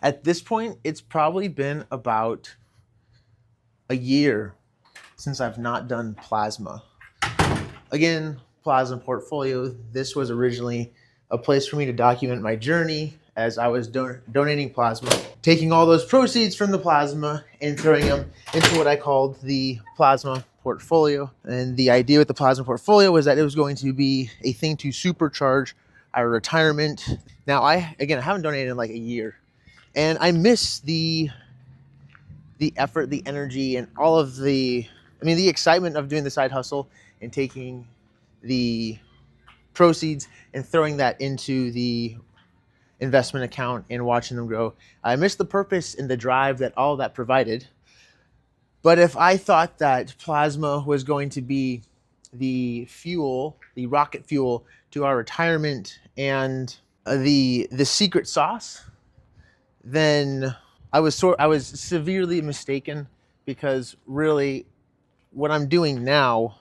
At this point, it's probably been about a year since I've not done plasma. Again, plasma portfolio. This was originally a place for me to document my journey as I was donating plasma, taking all those proceeds from the plasma and throwing them into what I called the plasma portfolio. And the idea with the plasma portfolio was that it was going to be a thing to supercharge our retirement. Now, I haven't donated in like a year, and I miss the effort, the energy, and all of the excitement of doing the side hustle and taking the proceeds and throwing that into the investment account and watching them grow. I miss the purpose and the drive that all of that provided. But if I thought that plasma was going to be the fuel, the rocket fuel to our retirement and the secret sauce, then I was severely mistaken, because really what I'm doing now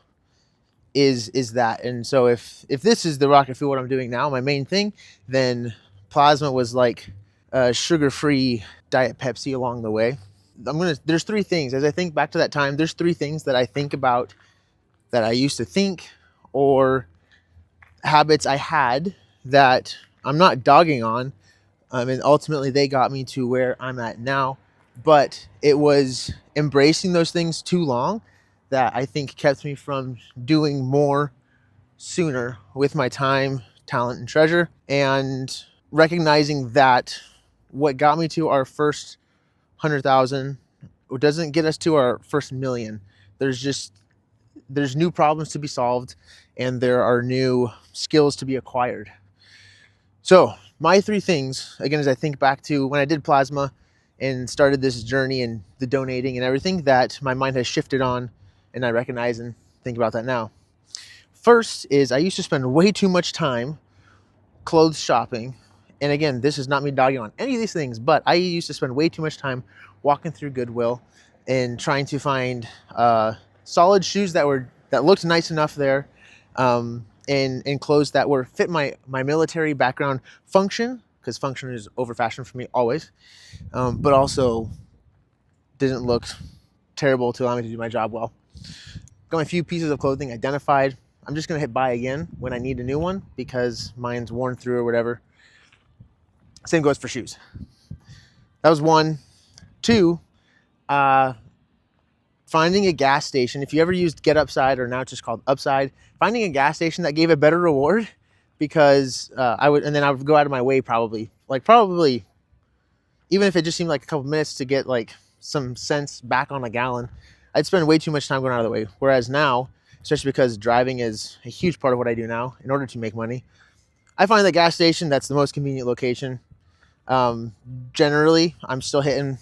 is that. And so if this is the rocket fuel, what I'm doing now, my main thing, then plasma was like a sugar-free Diet Pepsi along the way. There's three things, as I think back to that time, there's three things that I think about that I used to think, or habits I had that I'm not dogging on. And ultimately they got me to where I'm at now. But it was embracing those things too long that I think kept me from doing more sooner with my time, talent, and treasure. And recognizing that what got me to our first 100,000 doesn't get us to our first million. There's new problems to be solved, and there are new skills to be acquired. So my three things, again, as I think back to when I did plasma and started this journey and the donating and everything, that my mind has shifted on, and I recognize and think about that now. First is, I used to spend way too much time clothes shopping. And again, this is not me dogging on any of these things, but I used to spend way too much time walking through Goodwill and trying to find solid shoes that looked nice enough there, and clothes that were fit my military background function, because function is over fashion for me always, but also didn't look terrible to allow me to do my job well. Got my few pieces of clothing identified. I'm just gonna hit buy again when I need a new one because mine's worn through or whatever. Same goes for shoes. That was one. Two, finding a gas station. If you ever used Get Upside, or now it's just called Upside, finding a gas station that gave a better reward, because I would go out of my way, probably, even if it just seemed like a couple minutes to get like some cents back on a gallon, I'd spend way too much time going out of the way. Whereas now, especially because driving is a huge part of what I do now in order to make money, I find the gas station that's the most convenient location. Generally, I'm still hitting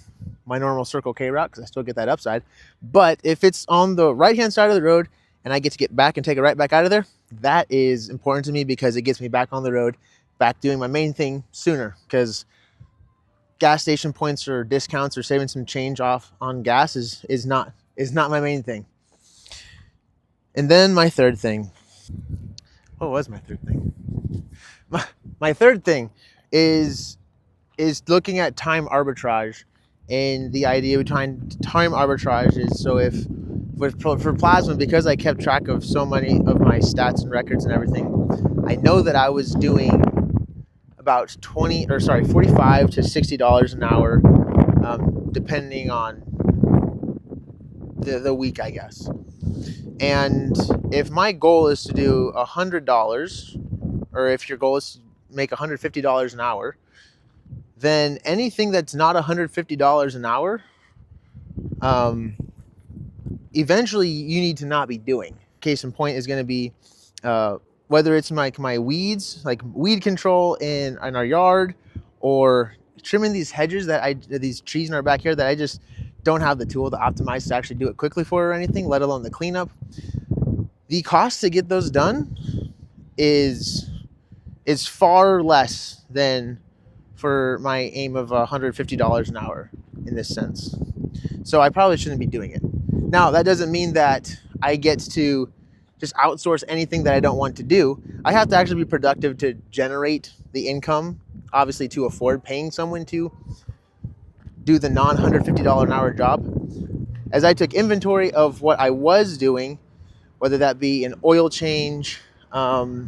my normal Circle K route because I still get that upside. But if it's on the right-hand side of the road and I get to get back and take it right back out of there, that is important to me, because it gets me back on the road, back doing my main thing sooner. Because gas station points or discounts or saving some change off on gas is not my main thing. And then my third thing. What was my third thing? My third thing is looking at time arbitrage. And the idea behind time arbitrage is, so for plasma, because I kept track of so many of my stats and records and everything, I know that I was doing about $45 to $60 an hour, depending on the week, I guess. And if my goal is to do $100, or if your goal is to make $150 an hour, then anything that's not $150 an hour, eventually you need to not be doing. Case in point is going to be whether it's my weeds, like weed control in our yard, or trimming these hedges these trees in our backyard that I just don't have the tool to optimize to actually do it quickly for, or anything, let alone the cleanup. The cost to get those done is far less than for my aim of $150 an hour in this sense. So I probably shouldn't be doing it. Now, that doesn't mean that I get to just outsource anything that I don't want to do. I have to actually be productive to generate the income, obviously, to afford paying someone to do the non-$150 an hour job. As I took inventory of what I was doing, whether that be an oil change, the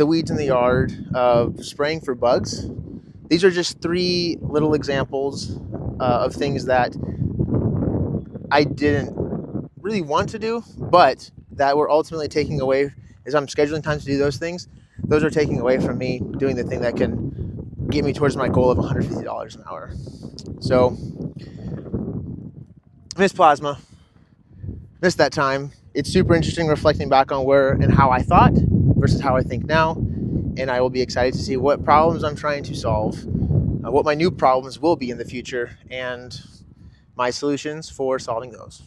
weeds in the yard, spraying for bugs. These are just 3 little examples of things that I didn't really want to do, but that were ultimately taking away, as I'm scheduling time to do those things, those are taking away from me doing the thing that can get me towards my goal of $150 an hour. So, miss Plasma, missed that time. It's super interesting reflecting back on where and how I thought versus how I think now, and I will be excited to see what problems I'm trying to solve, what my new problems will be in the future, and my solutions for solving those.